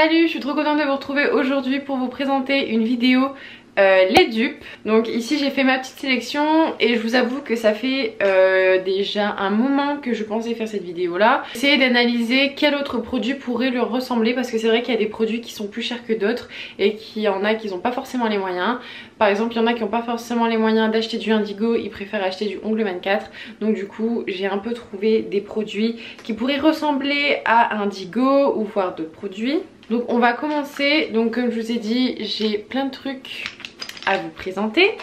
Salut, je suis trop contente de vous retrouver aujourd'hui pour vous présenter une vidéo les dupes. Donc ici j'ai fait ma petite sélection et je vous avoue que ça fait déjà un moment que je pensais faire cette vidéo là. Essayer d'analyser quel autre produit pourrait leur ressembler, parce que c'est vrai qu'il y a des produits qui sont plus chers que d'autres et qu'il y en a qui n'ont pas forcément les moyens. Par exemple il y en a qui n'ont pas forcément les moyens d'acheter du Indigo, ils préfèrent acheter du Ongle 24. Donc du coup j'ai un peu trouvé des produits qui pourraient ressembler à Indigo ou voire d'autres produits. Donc on va commencer. Donc comme je vous ai dit, j'ai plein de trucs à vous présenter.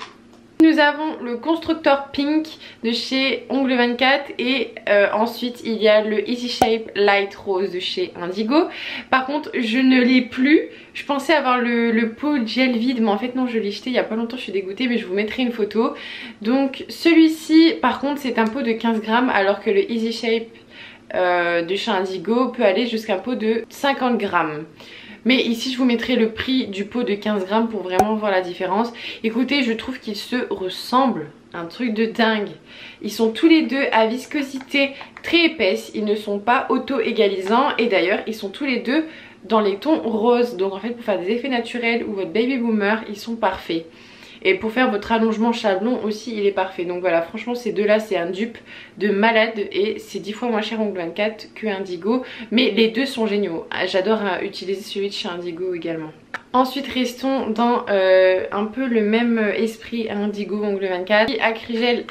Nous avons le constructeur pink de chez Ongle 24 et ensuite il y a le Easy Shape Light Rose de chez Indigo. Par contre je ne l'ai plus. Je pensais avoir le pot gel vide, mais en fait non, je l'ai jeté il y a pas longtemps, je suis dégoûtée, mais je vous mettrai une photo. Donc celui-ci par contre c'est un pot de 15 grammes, alors que le Easy Shape de chez Indigo peut aller jusqu'à un pot de 50 grammes. Mais ici je vous mettrai le prix du pot de 15 grammes pour vraiment voir la différence. Écoutez, je trouve qu'ils se ressemblent, un truc de dingue. Ils sont tous les deux à viscosité très épaisse, ils ne sont pas auto-égalisants et d'ailleurs ils sont tous les deux dans les tons roses. Donc en fait pour faire des effets naturels ou votre baby boomer, ils sont parfaits. Et pour faire votre allongement chablon aussi, il est parfait. Donc voilà, franchement ces deux là c'est un dupe de malade et c'est 10 fois moins cher Ongle 24 que Indigo. Mais les deux sont géniaux. J'adore utiliser celui de chez Indigo également. Ensuite restons dans un peu le même esprit Indigo Ongle 24. Acrygel.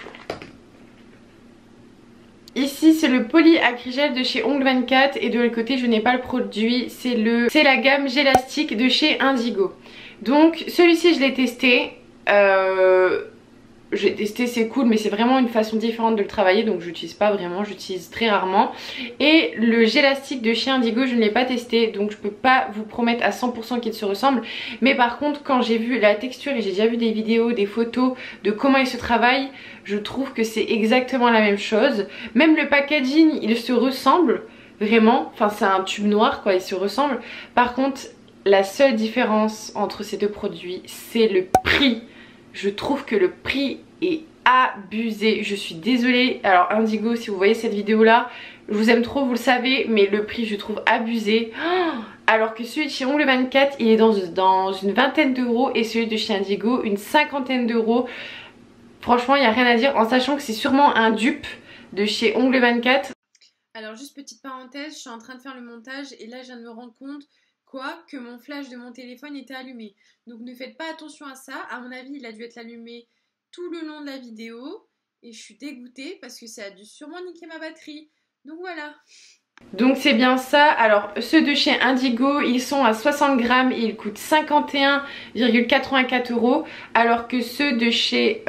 Ici c'est le poly acrygel de chez Ongle 24 et de l'autre côté je n'ai pas le produit, c'est la gamme Gélastique de chez Indigo. Donc celui-ci je l'ai testé. J'ai testé, c'est cool, mais c'est vraiment une façon différente de le travailler, donc j'utilise pas vraiment, j'utilise très rarement. Et le Gélastique de chez Indigo je ne l'ai pas testé, donc je peux pas vous promettre à 100% qu'il se ressemble. Mais par contre quand j'ai vu la texture et j'ai déjà vu des vidéos, des photos de comment il se travaille, je trouve que c'est exactement la même chose. Même le packaging il se ressemble vraiment, enfin c'est un tube noir quoi, il se ressemble. Par contre la seule différence entre ces deux produits c'est le prix. Je trouve que le prix est abusé, je suis désolée. Alors Indigo, si vous voyez cette vidéo là, je vous aime trop, vous le savez, mais le prix je trouve abusé. Alors que celui de chez Ongle 24 il est dans une vingtaine d'euros et celui de chez Indigo une cinquantaine d'euros. Franchement il n'y a rien à dire, en sachant que c'est sûrement un dupe de chez Ongle 24. Alors juste petite parenthèse, je suis en train de faire le montage et là je viens de me rendre compte que mon flash de mon téléphone était allumé. Donc ne faites pas attention à ça. À mon avis il a dû être allumé tout le long de la vidéo et je suis dégoûtée parce que ça a dû sûrement niquer ma batterie. Donc voilà. Donc c'est bien ça. Alors ceux de chez Indigo ils sont à 60 grammes et ils coûtent 51,84 €, alors que ceux de chez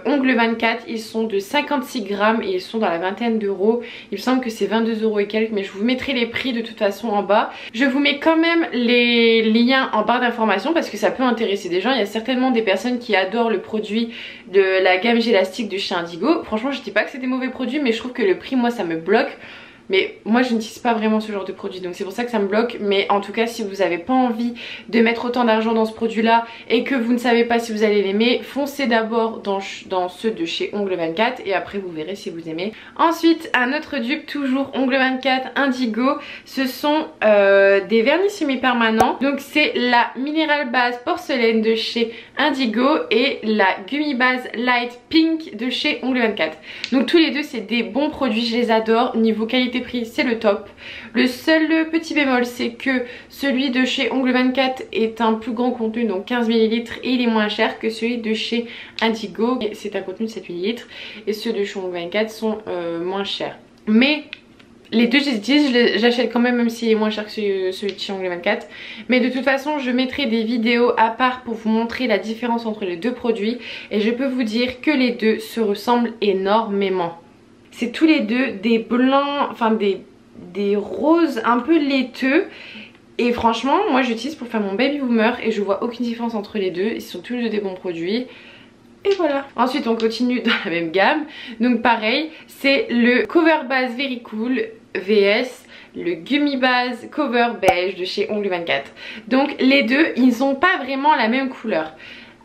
Ongle 24 ils sont de 56 grammes et ils sont dans la vingtaine d'euros. Il me semble que c'est 22 € et quelques, mais je vous mettrai les prix de toute façon en bas. Je vous mets quand même les liens en barre d'informations parce que ça peut intéresser des gens. Il y a certainement des personnes qui adorent le produit de la gamme Gélastique de chez Indigo. Franchement je dis pas que c'est des mauvais produits, mais je trouve que le prix moi ça me bloque. Mais moi je n'utilise pas vraiment ce genre de produit, donc c'est pour ça que ça me bloque. Mais en tout cas si vous n'avez pas envie de mettre autant d'argent dans ce produit là et que vous ne savez pas si vous allez l'aimer, foncez d'abord dans ceux de chez Ongle 24 et après vous verrez si vous aimez. Ensuite un autre dupe, toujours Ongle 24 Indigo, ce sont des vernis semi-permanents. Donc c'est la Mineral Base Porcelaine de chez Indigo et la Gummy Base Light Pink de chez Ongle 24. Donc tous les deux c'est des bons produits, je les adore. Niveau qualité prix c'est le top. Le seul petit bémol c'est que celui de chez Ongle 24 est un plus grand contenu, donc 15 ml, et il est moins cher que celui de chez Indigo, c'est un contenu de 7 ml, et ceux de chez Ongle 24 sont moins chers. Mais les deux je les utilise, j'achète quand même s'il est moins cher que celui de chez Ongle 24. Mais de toute façon je mettrai des vidéos à part pour vous montrer la différence entre les deux produits. Et je peux vous dire que les deux se ressemblent énormément. C'est tous les deux des blancs, enfin des roses un peu laiteux. Et franchement moi j'utilise pour faire mon baby boomer et je vois aucune différence entre les deux. Ils sont tous les deux des bons produits. Et voilà. Ensuite on continue dans la même gamme. Donc pareil, c'est le Cover Base Very Cool VS le Gummy Base Cover Beige de chez Ongle 24. Donc les deux ils n'ont pas vraiment la même couleur.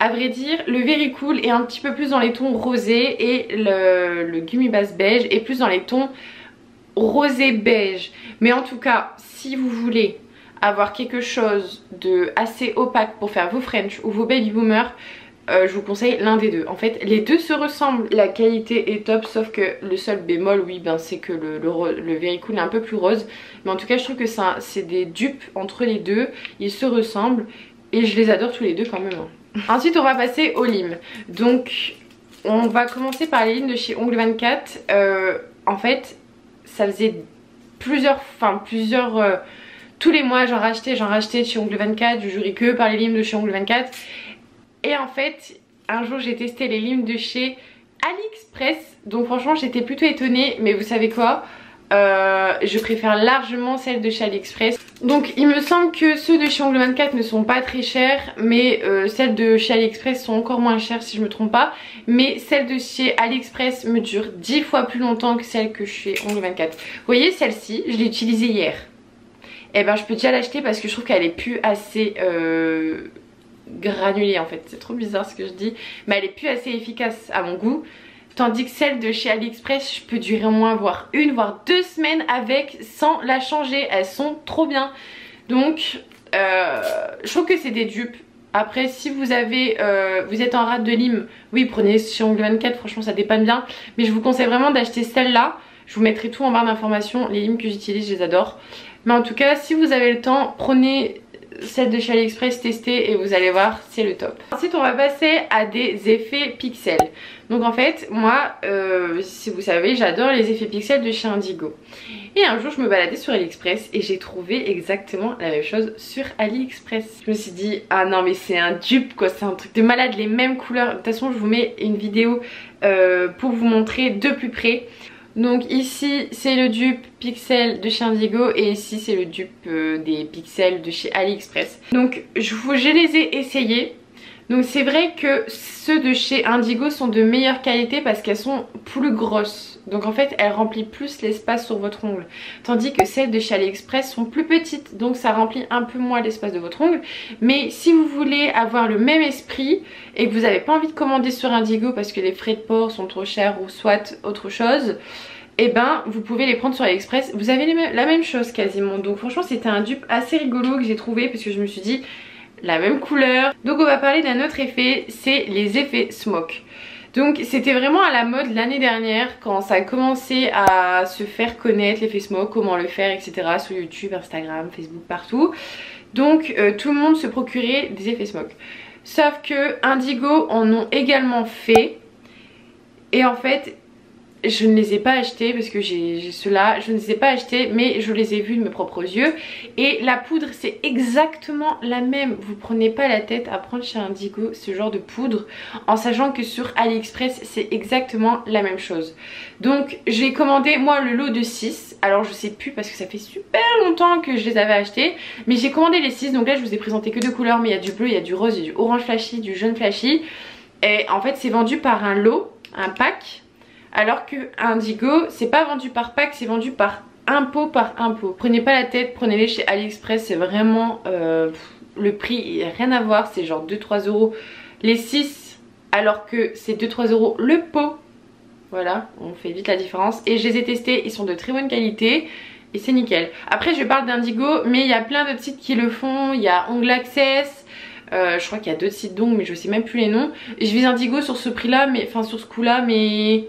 À vrai dire, le Very Cool est un petit peu plus dans les tons rosés et le Gummy Base Beige est plus dans les tons rosé beige. Mais en tout cas, si vous voulez avoir quelque chose de assez opaque pour faire vos French ou vos baby boomers, je vous conseille l'un des deux. En fait les deux se ressemblent, la qualité est top, sauf que le seul bémol, oui, ben c'est que le Very Cool est un peu plus rose. Mais en tout cas je trouve que c'est des dupes entre les deux, ils se ressemblent et je les adore tous les deux quand même. Ensuite on va passer aux limes. Donc on va commencer par les limes de chez Ongle 24. En fait ça faisait plusieurs tous les mois j'en rachetais de chez Ongle 24, je jurais que par les limes de chez Ongle 24. Et en fait un jour j'ai testé les limes de chez AliExpress, donc franchement j'étais plutôt étonnée, mais vous savez quoi, je préfère largement celles de chez AliExpress. Donc il me semble que ceux de chez Ongle 24 ne sont pas très chers, mais celles de chez AliExpress sont encore moins chères si je me trompe pas. Mais celles de chez AliExpress me durent 10 fois plus longtemps que celles que chez Ongle 24. Vous voyez celle-ci, je l'ai utilisée hier. Et ben je peux déjà l'acheter parce que je trouve qu'elle est plus assez granulée en fait. C'est trop bizarre ce que je dis, mais elle est plus assez efficace à mon goût. Tandis que celle de chez AliExpress, je peux durer au moins voire 1 voire 2 semaines avec sans la changer. Elles sont trop bien. Donc je trouve que c'est des dupes. Après si vous avez vous êtes en rate de lime, oui prenez chez Ongle 24, franchement ça dépanne bien. Mais je vous conseille vraiment d'acheter celle-là. Je vous mettrai tout en barre d'informations. Les limes que j'utilise, je les adore. Mais en tout cas si vous avez le temps, prenez celle de chez AliExpress, testez et vous allez voir, c'est le top. Ensuite on va passer à des effets pixels. Donc en fait moi si vous savez, j'adore les effets pixels de chez Indigo. Et un jour je me baladais sur AliExpress et j'ai trouvé exactement la même chose sur AliExpress. Je me suis dit ah non mais c'est un dupe quoi, c'est un truc de malade, les mêmes couleurs. De toute façon je vous mets une vidéo pour vous montrer de plus près. Donc ici c'est le dupe pixel de chez Indigo et ici c'est le dupe des pixels de chez AliExpress. Donc je les ai essayés. Donc c'est vrai que ceux de chez Indigo sont de meilleure qualité parce qu'elles sont plus grosses. Donc en fait elles remplissent plus l'espace sur votre ongle. Tandis que celles de chez AliExpress sont plus petites, donc ça remplit un peu moins l'espace de votre ongle. Mais si vous voulez avoir le même esprit et que vous n'avez pas envie de commander sur Indigo parce que les frais de port sont trop chers ou soit autre chose, et ben vous pouvez les prendre sur AliExpress. Vous avez la même chose quasiment. Donc franchement c'était un dupe assez rigolo que j'ai trouvé parce que je me suis dit la même couleur. Donc on va parler d'un autre effet, c'est les effets smoke. Donc c'était vraiment à la mode l'année dernière quand ça a commencé à se faire connaître l'effet smoke, comment le faire etc. sur YouTube, Instagram, Facebook, partout. Donc tout le monde se procurait des effets smoke. Sauf que Indigo en ont également fait et en fait je ne les ai pas achetés parce que j'ai ceux-là, je ne les ai pas achetés mais je les ai vus de mes propres yeux. Et la poudre c'est exactement la même, vous prenez pas la tête à prendre chez Indigo ce genre de poudre en sachant que sur AliExpress c'est exactement la même chose. Donc j'ai commandé moi le lot de 6, alors je sais plus parce que ça fait super longtemps que je les avais achetés, mais j'ai commandé les 6, donc là je vous ai présenté que 2 couleurs mais il y a du bleu, il y a du rose, il y a du orange flashy, du jaune flashy. Et en fait c'est vendu par un lot, un pack. Alors que Indigo c'est pas vendu par pack, c'est vendu par un pot par un pot. Prenez pas la tête, prenez-les chez AliExpress, c'est vraiment le prix, il n'y a rien à voir, c'est genre 2-3 euros les 6 alors que c'est 2-3 euros le pot. Voilà, on fait vite la différence. Et je les ai testés, ils sont de très bonne qualité et c'est nickel. Après je parle d'Indigo mais il y a plein d'autres sites qui le font, il y a Ongle Access. Je crois qu'il y a d'autres sites d'ongles mais je sais même plus les noms. Et je vise Indigo sur ce prix là, mais enfin sur ce coup là, mais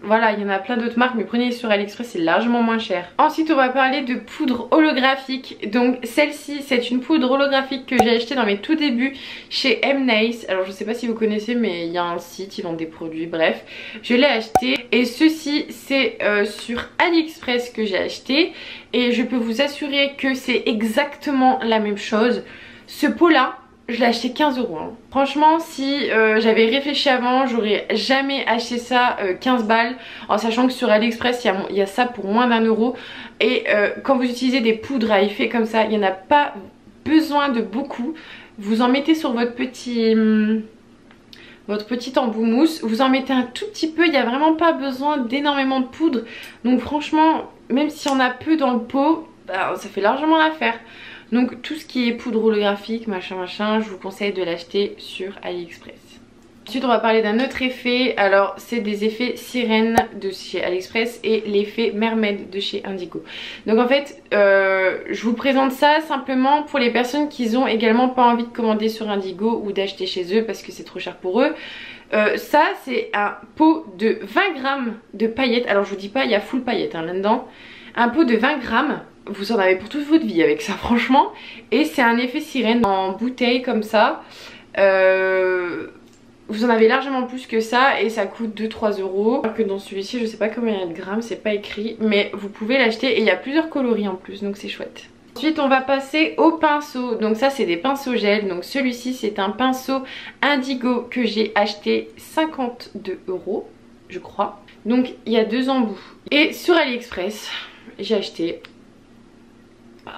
voilà, il y en a plein d'autres marques mais prenez sur AliExpress, c'est largement moins cher. Ensuite on va parler de poudre holographique. Donc celle-ci c'est une poudre holographique que j'ai achetée dans mes tout débuts chez Mnice. Alors je sais pas si vous connaissez mais il y a un site, ils vendent des produits, bref. Je l'ai acheté et ceci c'est sur AliExpress que j'ai acheté. Et je peux vous assurer que c'est exactement la même chose. Ce pot là je l'ai acheté 15 euros. Hein. Franchement si j'avais réfléchi avant j'aurais jamais acheté ça 15 balles. En sachant que sur AliExpress il y a ça pour moins d'1 euro. Et quand vous utilisez des poudres à effet comme ça, il n'y en a pas besoin de beaucoup. Vous en mettez sur votre petit embout mousse. Vous en mettez un tout petit peu, il n'y a vraiment pas besoin d'énormément de poudre. Donc franchement même si on a peu dans le pot, bah, ça fait largement l'affaire. Donc tout ce qui est poudre holographique, machin, je vous conseille de l'acheter sur AliExpress. Ensuite on va parler d'un autre effet, alors c'est des effets sirène de chez AliExpress et l'effet mermaid de chez Indigo. Donc en fait je vous présente ça simplement pour les personnes qui ont également pas envie de commander sur Indigo ou d'acheter chez eux parce que c'est trop cher pour eux. Ça c'est un pot de 20 grammes de paillettes, alors je vous dis pas il y a full paillettes hein, là-dedans. Un pot de 20 grammes, vous en avez pour toute votre vie avec ça franchement. Et c'est un effet sirène en bouteille comme ça. Vous en avez largement plus que ça et ça coûte 2-3 euros. Alors que dans celui-ci je sais pas combien il y a de grammes, c'est pas écrit, mais vous pouvez l'acheter et il y a plusieurs coloris en plus donc c'est chouette. Ensuite on va passer au pinceau, donc ça c'est des pinceaux gel, donc celui-ci c'est un pinceau Indigo que j'ai acheté 52 euros je crois. Donc il y a 2 embouts et sur AliExpress j'ai acheté,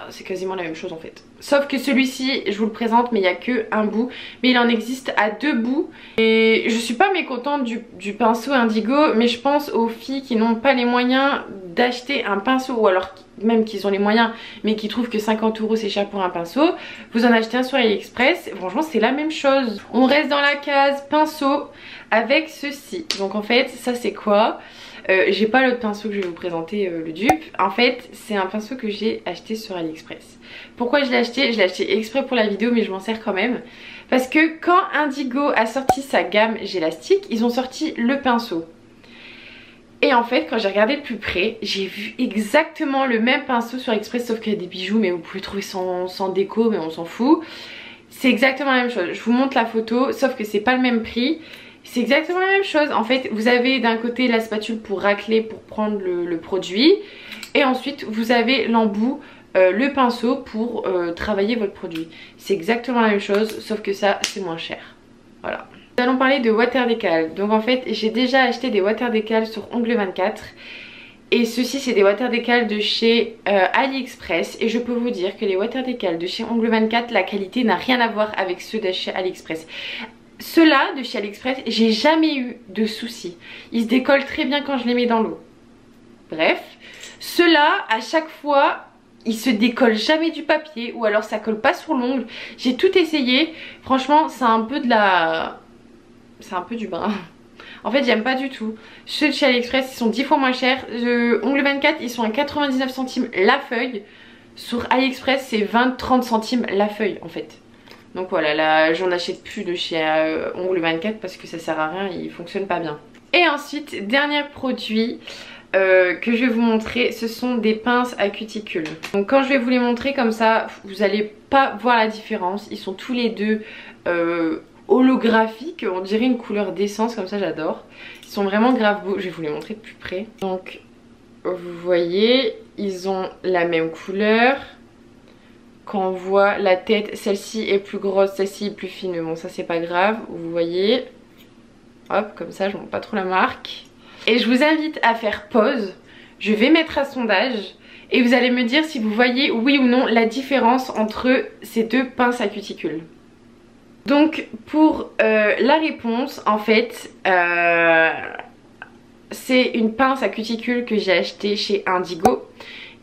c'est quasiment la même chose en fait. Sauf que celui-ci, je vous le présente, mais il n'y a que un bout. Mais il en existe à 2 bouts. Et je suis pas mécontente du pinceau Indigo, mais je pense aux filles qui n'ont pas les moyens d'acheter un pinceau, ou alors même qu'ils ont les moyens, mais qui trouvent que 50 euros c'est cher pour un pinceau. Vous en achetez un sur AliExpress, franchement c'est la même chose. On reste dans la case pinceau avec ceci. Donc en fait, ça c'est quoi ? J'ai pas l'autre pinceau que je vais vous présenter, le dupe. En fait c'est un pinceau que j'ai acheté sur AliExpress. Pourquoi je l'ai acheté? Je l'ai acheté exprès pour la vidéo mais je m'en sers quand même. Parce que quand Indigo a sorti sa gamme Gélastique, ils ont sorti le pinceau. Et en fait quand j'ai regardé de plus près, j'ai vu exactement le même pinceau sur AliExpress, sauf qu'il y a des bijoux mais vous pouvez trouver sans déco, mais on s'en fout. C'est exactement la même chose, je vous montre la photo, sauf que c'est pas le même prix. C'est exactement la même chose. En fait vous avez d'un côté la spatule pour racler, pour prendre le produit. Et ensuite vous avez l'embout, le pinceau pour travailler votre produit. C'est exactement la même chose, sauf que ça c'est moins cher. Voilà. Nous allons parler de water décal. Donc en fait j'ai déjà acheté des water décal sur Ongle24. Et ceci c'est des water décal de chez AliExpress. Et je peux vous dire que les water décal de chez Ongle24, la qualité n'a rien à voir avec ceux de chez AliExpress. Ceux-là de chez AliExpress, j'ai jamais eu de soucis. Ils se décollent très bien quand je les mets dans l'eau. Bref, ceux-là, à chaque fois, ils se décollent jamais du papier ou alors ça colle pas sur l'ongle. J'ai tout essayé. Franchement, c'est un peu de la... c'est un peu du brin. En fait, j'aime pas du tout. Ceux de chez AliExpress, ils sont 10 fois moins chers. Ongle24, ils sont à 99 centimes la feuille. Sur AliExpress, c'est 20-30 centimes la feuille en fait. Donc voilà, là j'en achète plus de chez Ongle24 parce que ça sert à rien, il fonctionne pas bien. Et ensuite, dernier produit que je vais vous montrer, ce sont des pinces à cuticule. Donc quand je vais vous les montrer comme ça, vous allez pas voir la différence. Ils sont tous les deux holographiques, on dirait une couleur d'essence, comme ça j'adore. Ils sont vraiment grave beaux, je vais vous les montrer de plus près. Donc vous voyez, ils ont la même couleur. Quand on voit la tête, celle-ci est plus grosse, celle-ci est plus fine, mais bon ça c'est pas grave, vous voyez. Hop, comme ça je montre pas trop la marque. Et je vous invite à faire pause, je vais mettre un sondage et vous allez me dire si vous voyez oui ou non la différence entre ces deux pinces à cuticule. Donc pour la réponse, en fait, c'est une pince à cuticule que j'ai achetée chez Indigo.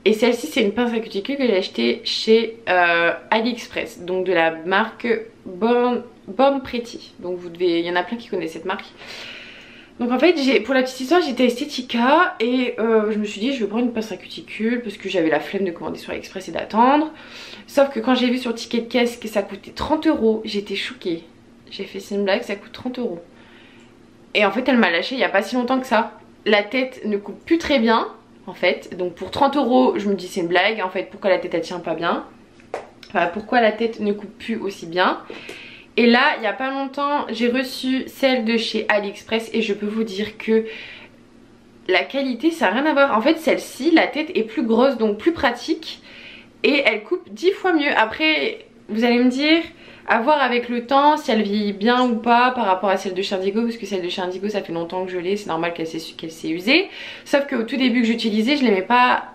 Et celle-ci c'est une pince à cuticule que j'ai achetée chez AliExpress, donc de la marque Born Pretty. Donc vous devez, il y en a plein qui connaissent cette marque. Donc en fait pour la petite histoire, j'étais à Estetica et je me suis dit je vais prendre une pince à cuticule parce que j'avais la flemme de commander sur AliExpress et d'attendre. Sauf que quand j'ai vu sur Ticket de Caisse que ça coûtait 30 euros, j'étais choquée. J'ai fait c'est une blague, ça coûte 30 euros. Et en fait elle m'a lâché il n'y a pas si longtemps que ça. La tête ne coupe plus très bien en fait, donc pour 30 euros je me dis c'est une blague. En fait pourquoi la tête elle tient pas bien, enfin pourquoi la tête ne coupe plus aussi bien. Et là il n'y a pas longtemps j'ai reçu celle de chez AliExpress et je peux vous dire que la qualité ça n'a rien à voir. En fait celle-ci la tête est plus grosse donc plus pratique et elle coupe 10 fois mieux. Après vous allez me dire à voir avec le temps si elle vieillit bien ou pas par rapport à celle de chez Indigo, parce que celle de chez Indigo ça fait longtemps que je l'ai, c'est normal qu'elle s'est usée. Sauf qu'au tout début que j'utilisais je l'aimais pas,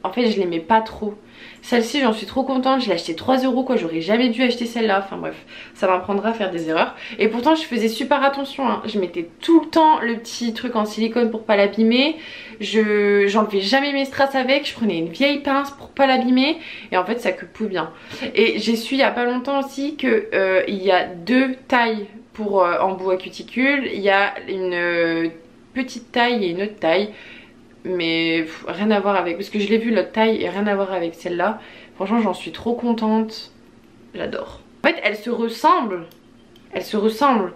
en fait je l'aimais pas trop. Celle-ci j'en suis trop contente, je l'ai achetée 3 euros quoi, j'aurais jamais dû acheter celle-là, enfin bref, ça m'apprendra à faire des erreurs. Et pourtant je faisais super attention, hein. Je mettais tout le temps le petit truc en silicone pour pas l'abîmer, j'enlevais jamais mes strass avec, je prenais une vieille pince pour pas l'abîmer et en fait ça coupe bien. Et j'ai su il y a pas longtemps aussi que il y a deux tailles pour embout à cuticule. Il y a une petite taille et une autre taille. Mais rien à voir avec, parce que je l'ai vu l'autre taille et rien à voir avec celle-là. Franchement j'en suis trop contente. J'adore. En fait elles se ressemblent. Elles se ressemblent.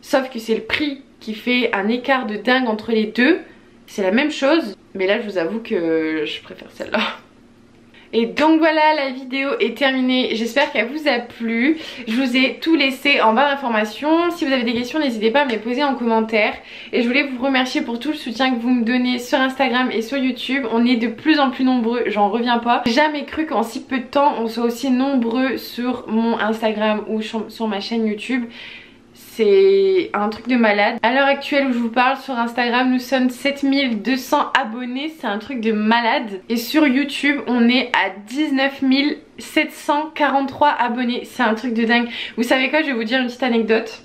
Sauf que c'est le prix qui fait un écart de dingue entre les deux. C'est la même chose. Mais là je vous avoue que je préfère celle-là. Et donc voilà, la vidéo est terminée, j'espère qu'elle vous a plu. Je vous ai tout laissé en barre d'informations. Si vous avez des questions, n'hésitez pas à me les poser en commentaire. Et je voulais vous remercier pour tout le soutien que vous me donnez sur Instagram et sur YouTube. On est de plus en plus nombreux, j'en reviens pas. J'ai jamais cru qu'en si peu de temps on soit aussi nombreux sur mon Instagram ou sur ma chaîne YouTube. C'est un truc de malade. À l'heure actuelle où je vous parle, sur Instagram nous sommes 7200 abonnés, c'est un truc de malade. Et sur YouTube on est à 19 743 abonnés, c'est un truc de dingue. Vous savez quoi, je vais vous dire une petite anecdote.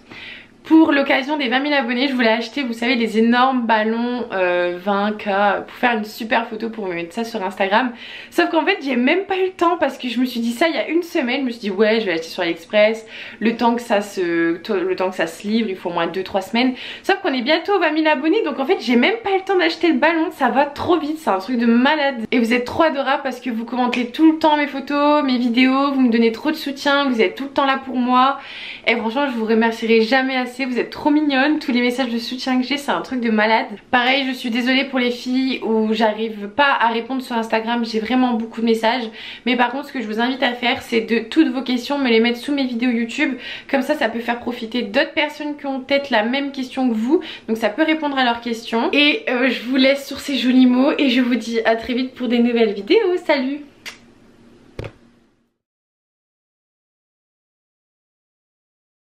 Pour l'occasion des 20 000 abonnés, je voulais acheter, vous savez, des énormes ballons 20K pour faire une super photo pour me mettre ça sur Instagram. Sauf qu'en fait, j'ai même pas eu le temps parce que je me suis dit ça il y a une semaine. Je me suis dit ouais, je vais l'acheter sur AliExpress. Le temps que ça se livre, il faut au moins 2-3 semaines. Sauf qu'on est bientôt aux 20 000 abonnés, donc en fait, j'ai même pas eu le temps d'acheter le ballon. Ça va trop vite, c'est un truc de malade. Et vous êtes trop adorables parce que vous commentez tout le temps mes photos, mes vidéos, vous me donnez trop de soutien, vous êtes tout le temps là pour moi. Et franchement, je vous remercierai jamais assez. Vous êtes trop mignonnes, tous les messages de soutien que j'ai, c'est un truc de malade. Pareil, je suis désolée pour les filles où j'arrive pas à répondre sur Instagram, j'ai vraiment beaucoup de messages. Mais par contre, ce que je vous invite à faire, c'est de toutes vos questions me les mettre sous mes vidéos YouTube. Comme ça peut faire profiter d'autres personnes qui ont peut-être la même question que vous. Donc ça peut répondre à leurs questions. Et je vous laisse sur ces jolis mots et je vous dis à très vite pour des nouvelles vidéos. Salut!